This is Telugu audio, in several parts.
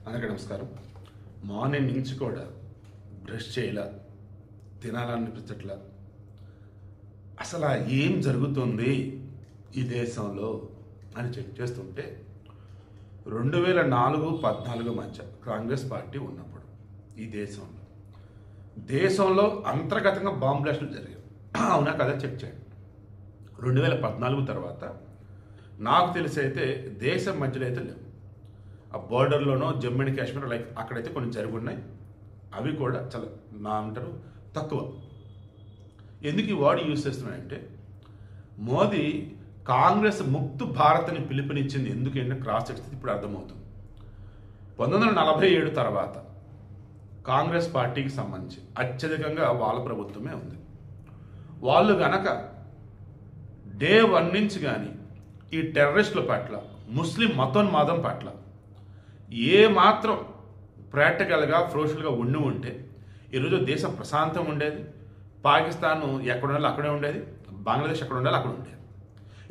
అందరికీ నమస్కారం. మార్నింగ్ నుంచి కూడా బ్రష్ చేయాల, తినాలనిపించట్లా. అసలు ఏం జరుగుతుంది ఈ దేశంలో అని చెక్ చేస్తుంటే 2004-14 మధ్య కాంగ్రెస్ పార్టీ ఉన్నప్పుడు ఈ దేశంలో అంతర్గతంగా బాంబ్ బ్లాస్టులు జరిగాయి. అవునా కదా చెక్ చేయండి. 2014 తర్వాత నాకు తెలిసి అయితే దేశం మధ్యలో అయితే లేవు. ఆ బోర్డర్లోనో జమ్మూ అండ్ కాశ్మీర్ లైక్ అక్కడైతే కొన్ని జరిగి ఉన్నాయి. అవి కూడా చాలా అంటారు తక్కువ. ఎందుకు ఈ వర్డ్ యూజ్ చేస్తున్నాయంటే మోదీ కాంగ్రెస్ ముక్త్ భారత్ అని పిలుపునిచ్చింది ఎందుకంటే క్రాస్ చెక్ ఇప్పుడు అర్థమవుతుంది. 1947 తర్వాత కాంగ్రెస్ పార్టీకి సంబంధించి అత్యధికంగా వాళ్ళ ప్రభుత్వమే ఉంది. వాళ్ళు గనక డే 1 నుంచి కానీ ఈ టెర్రరిస్టుల పట్ల ముస్లిం మతోన్మాదం పట్ల ఏ మాత్రం ప్రాక్టికల్గా ఫ్రోషల్గా ఉంటే ఈరోజు దేశం ప్రశాంతంగా ఉండేది. పాకిస్తాన్ ఎక్కడ ఉండాలి అక్కడే ఉండేది, బంగ్లాదేశ్ ఎక్కడ ఉండాలి అక్కడ ఉండేది.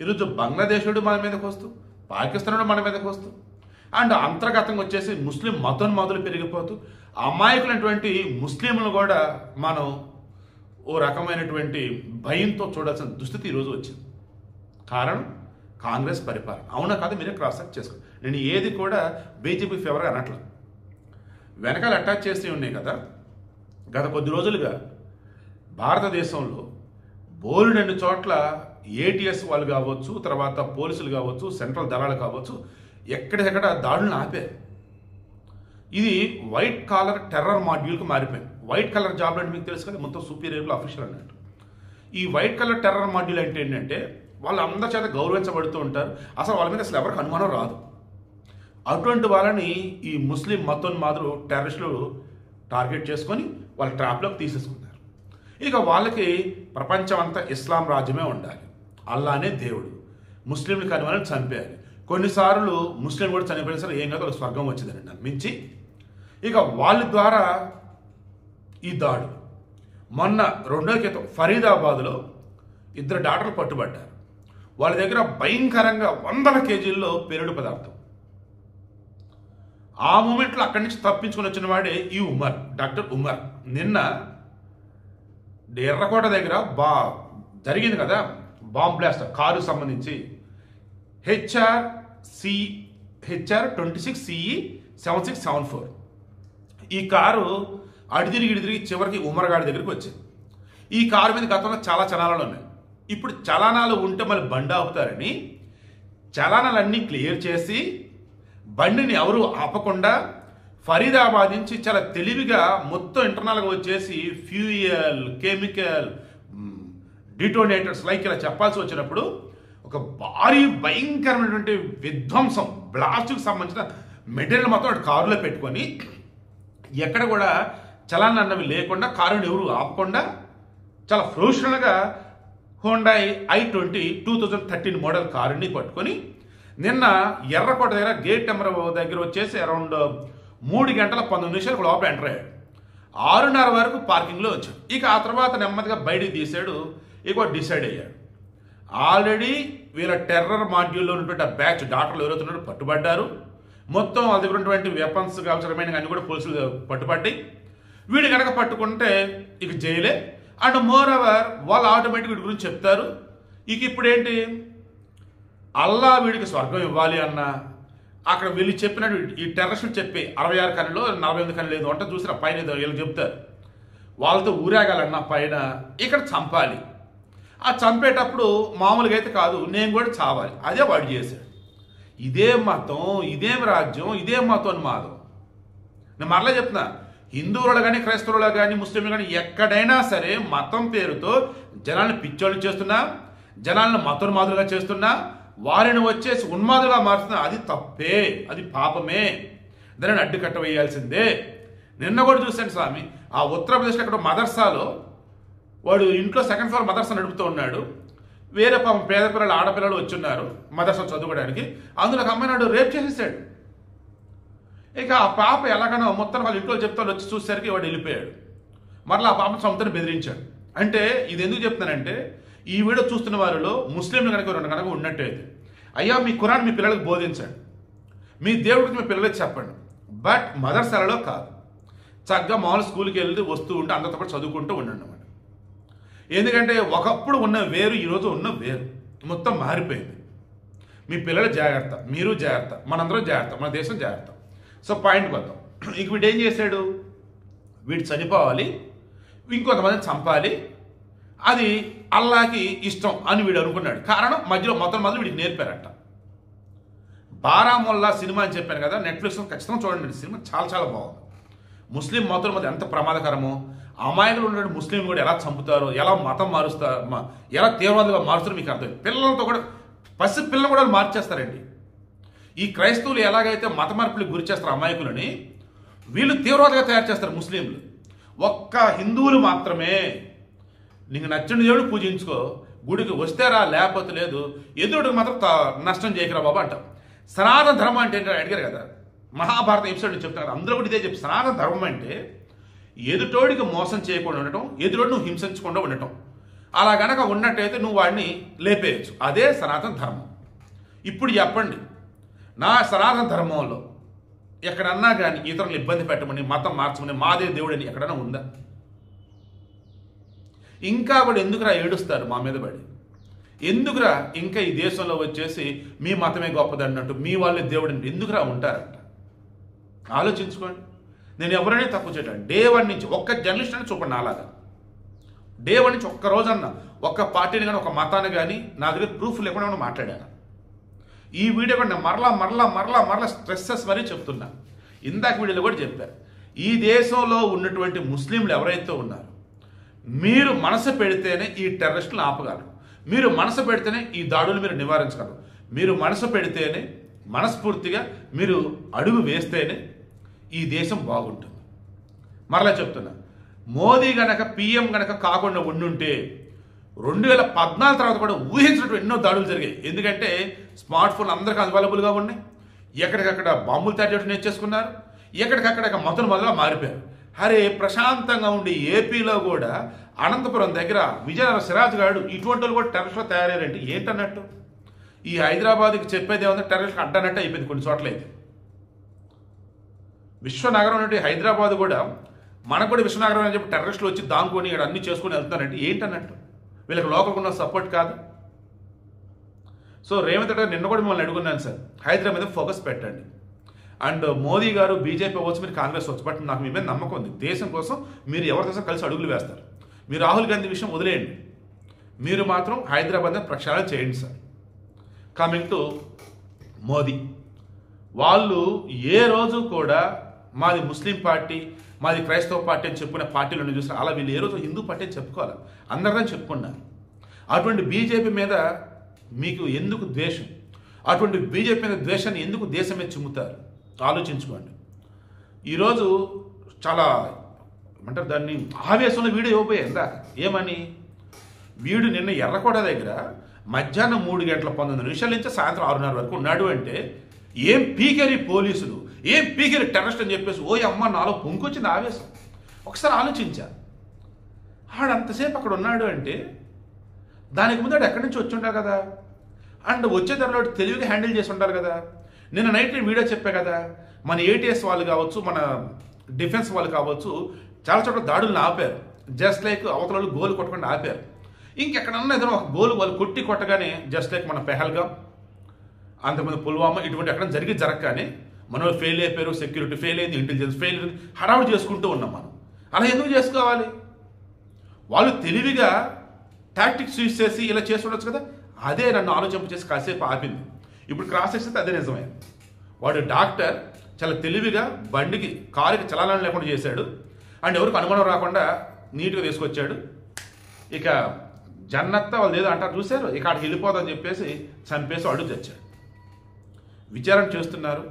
ఈరోజు బంగ్లాదేశుడు మన మీదకి వస్తూ, పాకిస్తాన్ మన మీదకి వస్తూ, అండ్ అంతర్గతంగా వచ్చేసి ముస్లిం మతోన్మాదులు పెరిగిపోతూ అమాయకులైనటువంటి ముస్లింలు కూడా మనం ఓ రకమైనటువంటి భయంతో చూడాల్సిన దుస్థితి ఈరోజు వచ్చింది. కారణం కాంగ్రెస్ పరిపాలన. అవునా కాదు మీరే క్రాస్ చెక్ చేసుకోండి. నేను ఏది కూడా బీజేపీ ఫేవర్గా అనట్లేదు. వెనకాల అటాచ్ చేస్తూ ఉన్నాయి కదా. గత కొద్ది రోజులుగా భారతదేశంలో బోలెడన్ని చోట్ల ఏటీఎస్ వాళ్ళు కావచ్చు, తర్వాత పోలీసులు కావచ్చు, సెంట్రల్ దళాలు కావచ్చు, ఎక్కడెక్కడ దాడులను ఆపారు. ఇది వైట్ కాలర్ టెర్రర్ మాడ్యూల్కి మారిపోయింది. వైట్ కలర్ జాబ్ అంటే మీకు తెలుసు కదా, మొత్తం సుపీరియర్లు అఫీషియల్ అన్నట్టు. ఈ వైట్ కలర్ టెర్రర్ మాడ్యూల్ అంటే ఏంటంటే వాళ్ళు అందరి చేత గౌరవించబడుతూ ఉంటారు. అసలు వాళ్ళ మీద అసలు ఎవరికి అనుమానం రాదు. అటువంటి వాళ్ళని ఈ ముస్లిం మతోన్మాదులు టెర్రరిస్టులు టార్గెట్ చేసుకొని వాళ్ళ ట్రాప్లోకి తీసేసుకున్నారు. ఇక వాళ్ళకి ప్రపంచం అంతా ఇస్లాం రాజ్యమే ఉండాలి, అల్లానే దేవుడు, ముస్లింలు కాని వాళ్ళని చంపేయాలి. కొన్నిసార్లు ముస్లిం కూడా చనిపోయిన సరే ఏం కాదు వాళ్ళకి స్వర్గం వచ్చిందని నమ్మించి ఇక వాళ్ళ ద్వారా ఈ దాడు. మొన్న 2 క్రితం ఫరీదాబాద్లో 2 డాక్టర్లు పట్టుబడ్డారు. వాళ్ళ దగ్గర భయంకరంగా 100 కేజీల్లో పేలుడు పదార్థం. ఆ మూమెంట్లో అక్కడి నుంచి తప్పించుకొని వచ్చిన వాడే ఈ ఉమర్, డాక్టర్ ఉమర్. నిన్న ఎర్రకోట దగ్గర జరిగింది కదా బాంబ్ బ్లాస్ట్, కారు సంబంధించి HR 26CE 7674. ఈ కారు అడి తిరిగి చివరికి ఉమర్ గాడి దగ్గరికి వచ్చింది. ఈ కారు మీద గతంలో చాలా చలానాలు ఉన్నాయి. ఇప్పుడు చలానాలు ఉంటే మళ్ళీ బండి ఆపుతారని చలానాలన్నీ క్లియర్ చేసి బండిని ఎవరు ఆపకుండా ఫరీదాబాద్ నుంచి చాలా తెలివిగా మొత్తం ఇంటర్నల్గా వచ్చేసి ఫ్యూయల్, కెమికల్, డిటోనేటర్స్ లైక్ ఇలా చెప్పాల్సి వచ్చినప్పుడు ఒక భారీ భయంకరమైనటువంటి విధ్వంసం, బ్లాస్ట్కి సంబంధించిన మెటీరియల్ మొత్తం కారులో పెట్టుకొని ఎక్కడ కూడా చలాన్ అన్నవి లేకుండా కారుని ఎవరు ఆపకుండా చాలా ప్రొఫెషనల్గా హోండాయ్ i20 2013 మోడల్ కారుని పట్టుకొని నిన్న ఎర్రకోట దగ్గర గేట్ నెంబర్ దగ్గర వచ్చేసి అరౌండ్ 3:19 లోపల ఎంటర్ అయ్యాడు. 6:30 వరకు పార్కింగ్లో వచ్చాడు. ఇక ఆ తర్వాత నెమ్మదిగా బయటికి తీసాడు. ఇక డిసైడ్ అయ్యాడు. ఆల్రెడీ వీళ్ళ టెర్రర్ మాడ్యూల్లో ఉన్నటువంటి బ్యాచ్ డాక్టర్లు ఎవరైతున్నారో పట్టుబడ్డారు. మొత్తం వాళ్ళ దగ్గర ఉన్నటువంటి వెపన్స్ అవసరమైన అన్ని కూడా పోలీసులు పట్టుబడ్డాయి. వీడు కనుక పట్టుకుంటే ఇక జైలే. అండ్ మోర్ ఓవర్ వాళ్ళు ఆటోమేటిక్ వీడి గురించి చెప్తారు. ఇక ఇప్పుడు ఏంటి, అల్లా వీడికి స్వర్గం ఇవ్వాలి అన్న అక్కడ వీళ్ళు చెప్పినట్టు ఈ టెర్రరిస్టులు చెప్పి 66 కన్నులో 48 కన్ను లేదు అంటే చూసిన పైన వీళ్ళు చెప్తారు. వాళ్ళతో ఊరేగాలన్న పైన ఇక్కడ చంపాలి. ఆ చంపేటప్పుడు మామూలుగా అయితే కాదు, నేను కూడా చావాలి. అదే వాడు చేశాడు. ఇదేం మతం, ఇదేం రాజ్యం, ఇదేం మతోన్మాదం. నేను మరలా చెప్తున్నా, హిందువులు కానీ క్రైస్తవులు కానీ ముస్లింలు కానీ ఎక్కడైనా సరే మతం పేరుతో జనాలను పిచ్చోళ్ళు చేస్తున్నా, జనాలను మతోన్మాదులుగా చేస్తున్నా, వారిని వచ్చేసి ఉన్మాదులుగా మారుతున్నా, అది తప్పే, అది పాపమే. దానిని అడ్డుకట్ట వేయాల్సిందే. నిన్న కూడా చూశాను స్వామి, ఆ ఉత్తరప్రదేశ్లో అక్కడ మదర్సాలో వాడు ఇంట్లో 2nd ఫ్లోర్ మదర్సా నడుపుతూ ఉన్నాడు. వేరే పాపం పేద పిల్లలు ఆడపిల్లలు వచ్చున్నారు మదర్సా చదువుకోవడానికి. అందులో ఒక అమ్మాయి నాడు రేప్ చేసేసాడు. ఇక ఆ పాప ఎలాగనో మొత్తం వాళ్ళ ఇంట్లో చెప్తాను వచ్చి చూసేసరికి వాడు వెళ్ళిపోయాడు. మరలా ఆ పాప సొంతని బెదిరించాడు. అంటే ఇది ఎందుకు చెప్తానంటే ఈ వీడియో చూస్తున్న వారిలో ముస్లింలు కనుక 2 కనుక ఉన్నట్టయితే, అయ్యా మీ ఖురాన్ మీ పిల్లలకు బోధించండి, మీ దేవుడికి మీ పిల్లలకి చెప్పండి. బట్ మదర్సాలలో కాదు. చక్కగా మామూలు స్కూల్కి వెళ్ళి వస్తూ ఉంటే అందరితో పాటు చదువుకుంటూ ఉండండి అన్నమాట. ఎందుకంటే ఒకప్పుడు ఉన్న వేరు, ఈరోజు ఉన్న వేరు మొత్తం మారిపోయింది. మీ పిల్లలు జాగ్రత్త, మీరు జాగ్రత్త, మనందరం జాగ్రత్త, మన దేశం జాగ్రత్త. సో పాయింట్కి వద్దాం. ఇంక వీడు ఏం చేశాడు, వీడు చనిపోవాలి, ఇంకొంతమందిని చంపాలి, అది అల్లాకి ఇష్టం అని వీడు అనుకున్నాడు. కారణం మధ్యలో మొదలు వీడికి నేర్పారట. బారాముల్లా సినిమా అని చెప్పాను కదా, నెట్ఫ్లిక్స్లో ఖచ్చితంగా చూడండి. సినిమా చాలా చాలా బాగుంది. ముస్లిం మతం మధ్య ఎంత ప్రమాదకరమో, అమాయకులు ఉన్న ముస్లిం కూడా ఎలా చంపుతారో, ఎలా మతం మారుస్తారు, ఎలా తీవ్రవాదులుగా మారుస్తారో మీకు అర్థం. పిల్లలతో కూడా, పసి పిల్లలు కూడా మార్చేస్తారండి. ఈ క్రైస్తవులు ఎలాగైతే మత మార్పులకు గురి చేస్తారు అమాయకులని, వీళ్ళు తీవ్రవాదులుగా తయారు చేస్తారు ముస్లింలు. ఒక్క హిందువులు మాత్రమే నీకు నచ్చిన దేవుడు పూజించుకో, గుడికి వస్తేరా లేకపోతే లేదు, ఎదురుడికి మాత్రం నష్టం చేయకరా బాబా అంటాం. సనాతన ధర్మం అంటే ఏంటో అడిగారు కదా, మహాభారత ఎపిసోడ్ చెప్తున్నారు, అందరూ కూడా ఇదే చెప్పి. సనాతన ధర్మం అంటే ఎదుటోడికి మోసం చేయకుండా ఉండటం, ఎదుటోడు నువ్వు హింసించకుండా ఉండటం. అలా గనక ఉన్నట్టయితే నువ్వు వాడిని లేపేయచ్చు. అదే సనాతన ధర్మం. ఇప్పుడు చెప్పండి, నా సనాతన ధర్మంలో ఎక్కడన్నా కానీ ఇతరులను ఇబ్బంది పెట్టమని, మతం మార్చమని, మాదే దేవుడని ఎక్కడన్నా ఉందా? ఇంకా కూడా ఎందుకురా ఏడుస్తారు మా మీద పడి? ఎందుకురా ఇంకా ఈ దేశంలో వచ్చేసి మీ మతమే గొప్పదన్నట్టు, మీ వాళ్ళే దేవుడు అంటే ఎందుకురా ఉంటారంట? ఆలోచించుకోండి. నేను ఎవరైనా తక్కువ చేయటం, డే 1 నుంచి ఒక్క జర్నలిస్ట్ అని చూపండి. అలాగా డే 1 నుంచి ఒక్క రోజన్నా ఒక్క పార్టీని కానీ ఒక మతాన్ని కానీ నా దగ్గర ప్రూఫ్ లేకుండా మాట్లాడాను. ఈ వీడియో కూడా నేను మరలా స్ట్రెస్సెస్ మరీ చెప్తున్నా. ఇందాక వీడియోలో కూడా చెప్పారు, ఈ దేశంలో ఉన్నటువంటి ముస్లింలు ఎవరైతే ఉన్నారో, మీరు మనసు పెడితేనే ఈ టెర్రరిస్టులను ఆపగలరు, మీరు మనసు పెడితేనే ఈ దాడులు మీరు నివారించగలరు, మీరు మనసు పెడితేనే, మనస్ఫూర్తిగా మీరు అడుగు వేస్తేనే ఈ దేశం బాగుంటుంది. మరలా చెప్తున్నా, మోదీ గనక పిఎం గనక కాకుండా ఉండుంటే 2014 తర్వాత కూడా ఊహించినట్టు ఎన్నో దాడులు జరిగాయి. ఎందుకంటే స్మార్ట్ ఫోన్లు అందరికీ అవైలబుల్గా ఉన్నాయి, ఎక్కడికక్కడ బాంబులు తయారు చేయడం నేర్చేసుకున్నారు, ఎక్కడికక్కడ మొదలుగా మారిపోయారు. అరే ప్రశాంతంగా ఉండి ఏపీలో కూడా అనంతపురం దగ్గర విజయనగరం సిరాజ్ గాడు ఇటువంటి వాళ్ళు కూడా టెర్రరిస్టులు తయారయ్యారంటే ఏంటన్నట్టు? ఈ హైదరాబాద్కి చెప్పేది ఏమన్నా టెర్రరిస్ట్ అడ్డన్నట్టు అయిపోయింది కొన్ని చోట్ల. అయితే విశ్వనగరం అంటే హైదరాబాద్ కూడా మనకు కూడా విశ్వనగరం అని చెప్పి టెర్రరిస్టులు వచ్చి దాంకొని ఇక్కడ అన్ని చేసుకుని వెళ్తున్నారంటే ఏంటన్నట్టు? వీళ్ళకి లోకల్గా ఉన్న సపోర్ట్ కాదు. సో రేవంత్ రెడ్డి నిన్న కూడా మిమ్మల్ని అడుగున్నాను సార్, హైదరాబాద్ మీద ఫోకస్ పెట్టండి. అండ్ మోదీ గారు బీజేపీ అవ్వచ్చు, మీరు కాంగ్రెస్ అవ్వచ్చు, బట్ నాకు మీ మీద నమ్మకం ఉంది. దేశం కోసం మీరు ఎవరితో కలిసి అడుగులు వేస్తారు. మీరు రాహుల్ గాంధీ విషయం వదిలేయండి, మీరు మాత్రం హైదరాబాద్ ప్రక్షాళన చేయండి సార్. కమింగ్ టు మోదీ, వాళ్ళు ఏ రోజు కూడా మాది ముస్లిం పార్టీ, మాది క్రైస్తవ పార్టీ అని చెప్పుకునే పార్టీలను చూస్తారు. అలా వీళ్ళు ఏ రోజు హిందూ పార్టీ అని చెప్పుకోవాలి, అందరిదని చెప్పుకున్నారు. అటువంటి బీజేపీ మీద మీకు ఎందుకు ద్వేషం? అటువంటి బీజేపీ మీద ద్వేషాన్ని ఎందుకు దేశం మీద చిమ్ముతారు? ఆలోచించుకోండి. ఈరోజు చాలా ఏమంటారు దాన్ని, ఆవేశంలో వీడియో ఇవ్వబోయే ఇందాక ఏమని, వీడు నిన్న ఎర్రకోట దగ్గర మధ్యాహ్నం 3:19 నుంచి సాయంత్రం 6:30 వరకు ఉన్నాడు అంటే ఏం పీకేరి పోలీసులు, ఏం పీకేరి టెర్రరిస్ట్ అని చెప్పేసి ఓ అమ్మ నాలో పొంకొచ్చింది ఆవేశం. ఒకసారి ఆలోచించా, ఆడంతసేపు అక్కడ ఉన్నాడు అంటే దానికి ముందు ఎక్కడి నుంచి వచ్చి ఉంటారు కదా, అండ్ వచ్చే తర్వాత తెలివిగా హ్యాండిల్ చేసి ఉంటారు కదా. నిన్న నైట్ నేను వీడియో చెప్పా కదా, మన ఏటీఎస్ వాళ్ళు కావచ్చు, మన డిఫెన్స్ వాళ్ళు కావచ్చు, చాలా చోట్ల దాడులను ఆపారు. జస్ట్ లైక్ అవతల వాళ్ళు గోలు కొట్టకుండా ఆపారు. ఇంకెక్కడన్నా ఏదైనా ఒక గోలు వాళ్ళు కొట్టగానే, జస్ట్ లైక్ మన పెహల్గాం, అంతకుముందు పుల్వామా, ఇటువంటి ఎక్కడ జరగగానే మన వాళ్ళు ఫెయిల్ అయిపోయారు, సెక్యూరిటీ ఫెయిల్ అయింది, ఇంటెలిజెన్స్ ఫెయిల్ అయింది, హడావుడి చేసుకుంటూ ఉన్నాం మనం. అలా ఎందుకు చేసుకోవాలి? వాళ్ళు తెలివిగా టాక్టిక్స్ యూజ్ చేసి ఇలా చేసి ఉండొచ్చు కదా. అదే నన్ను ఆలోచింప చేసి కాసేపు ఆపింది. ఇప్పుడు క్రాస్ చేస్తే అదే నిజమే. వాడు డాక్టర్ చాలా తెలివిగా బండికి, కారుకి చలనం లేకుండా చేశాడు, అండ్ ఎవరికి అనుమానం రాకుండా నీట్గా తీసుకొచ్చాడు. ఇక జన్నత్త వాళ్ళు ఏదో అంటారు చూశారు, ఇక అక్కడికి వెళ్ళిపోదని చెప్పేసి చంపేసి అడుగు తెచ్చాడు. విచారణ చేస్తున్నారు,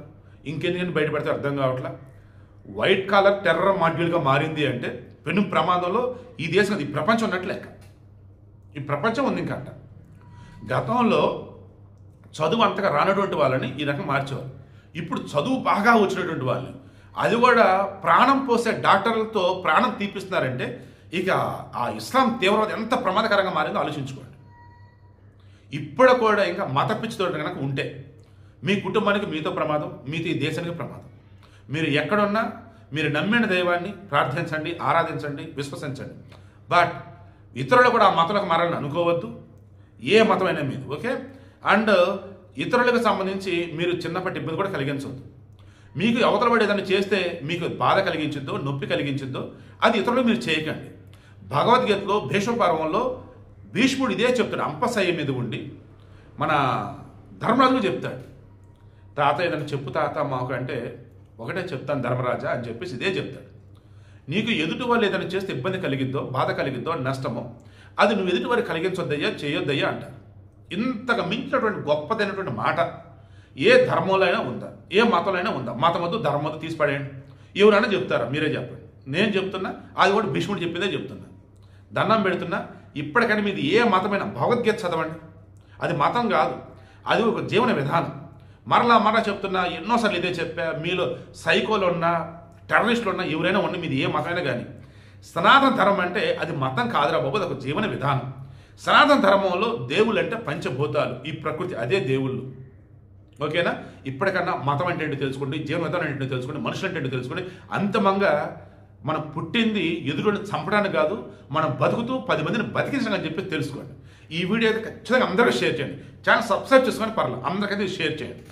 ఇంకెందుకని బయటపడితే అర్థం కావట్లా. వైట్ కాలర్ టెర్రర్ మాడ్యూల్గా మారింది అంటే పెను ప్రమాదంలో ఈ దేశం, ఈ ప్రపంచం ఉన్నట్లు లెక్క. ఈ ప్రపంచం ఉంది ఇంకా అంట. గతంలో చదువు అంతగా రానటువంటి వాళ్ళని ఈ రకం మార్చేవారు. ఇప్పుడు చదువు బాగా వచ్చినటువంటి వాళ్ళని, అది కూడా ప్రాణం పోసే డాక్టర్లతో ప్రాణం తీపిస్తున్నారంటే ఇక ఆ ఇస్లాం తీవ్రవాద ఎంత ప్రమాదకరంగా మారిందో ఆలోచించుకోండి. ఇప్పుడు కూడా ఇంకా మత పిచ్చితో కనుక ఉంటే మీ కుటుంబానికి మీతో ప్రమాదం, మీతో ఈ దేశానికి ప్రమాదం. మీరు ఎక్కడున్నా మీరు నమ్మిన దైవాన్ని ప్రార్థించండి, ఆరాధించండి, విశ్వసించండి. బట్ ఇతరులు కూడా ఆ మతంలోకి మారాలని అనుకోవద్దు, ఏ మతమైనా మీరు. ఓకే. అండ్ ఇతరులకు సంబంధించి మీరు చిన్నప్పటి ఇబ్బంది కూడా కలిగించవద్దు. మీకు అవతల పడి ఏదైనా చేస్తే మీకు బాధ కలిగించిద్దో, నొప్పి కలిగించిద్దో అది ఇతరులకు మీరు చేయకండి. భగవద్గీతలో భీష్మ పర్వంలో భీష్ముడు ఇదే చెప్తాడు. అంపశయ్య మీద ఉండి మన ధర్మరాజుకు చెప్తాడు, తాత ఏదైనా చెప్పు తాత మాకు అంటే, ఒకటే చెప్తాను ధర్మరాజా అని చెప్పేసి ఇదే చెప్తాడు. నీకు ఎదుటి వాళ్ళు ఏదైనా చేస్తే ఇబ్బంది కలిగిద్దో, బాధ కలిగిద్దో, నష్టమో అది నువ్వు ఎదుటి వారికి కలిగించొద్దయ్యా, చేయొద్దయ్యా అంటారు. ఇంతగా మించినటువంటి గొప్పదైనటువంటి మాట ఏ ధర్మంలో అయినా ఉందా, ఏ మతంలో అయినా ఉందా? మతం వద్దు, ధర్మం వద్దు, తీసిపడేయండి. ఎవరైనా చెప్తారా? మీరే చెప్పండి. నేను చెప్తున్నా, అది కూడా భీష్ముడు చెప్పిందే చెప్తున్నా. దండం పెడుతున్నా, ఇప్పటికైనా మీది ఏ మతమైనా భగవద్గీత చదవండి. అది మతం కాదు, అది ఒక జీవన విధానం. మరలా చెప్తున్నా, ఎన్నోసార్లు ఇదే చెప్పా. మీలో సైకోలు ఉన్నా, టెర్రరిస్టులు ఉన్నా, ఎవరైనా ఉన్నా, మీది ఏ మతమైనా కానీ సనాతన ధర్మం అంటే అది మతం కాదురా బాబు, అది ఒక జీవన విధానం. సనాతన ధర్మంలో దేవుళ్ళు అంటే పంచభూతాలు, ఈ ప్రకృతి అదే దేవుళ్ళు. ఓకేనా? ఇప్పటికన్నా మతం అంటే ఏంటో తెలుసుకోండి, జీవన విధానం ఏంటో తెలుసుకోండి, మనుషులు అంటే ఏంటో తెలుసుకోండి. అంతిమంగా మనం పుట్టింది ఎదురుని చంపడానికి కాదు, మనం బతుకుతూ 10 మందిని బతికించడానికి చెప్పి తెలుసుకోండి. ఈ వీడియో అయితే ఖచ్చితంగా అందరికీ షేర్ చేయండి. ఛానల్ సబ్స్క్రైబ్ చేసుకొని పర్లేదు, అందరికైతే షేర్ చేయండి.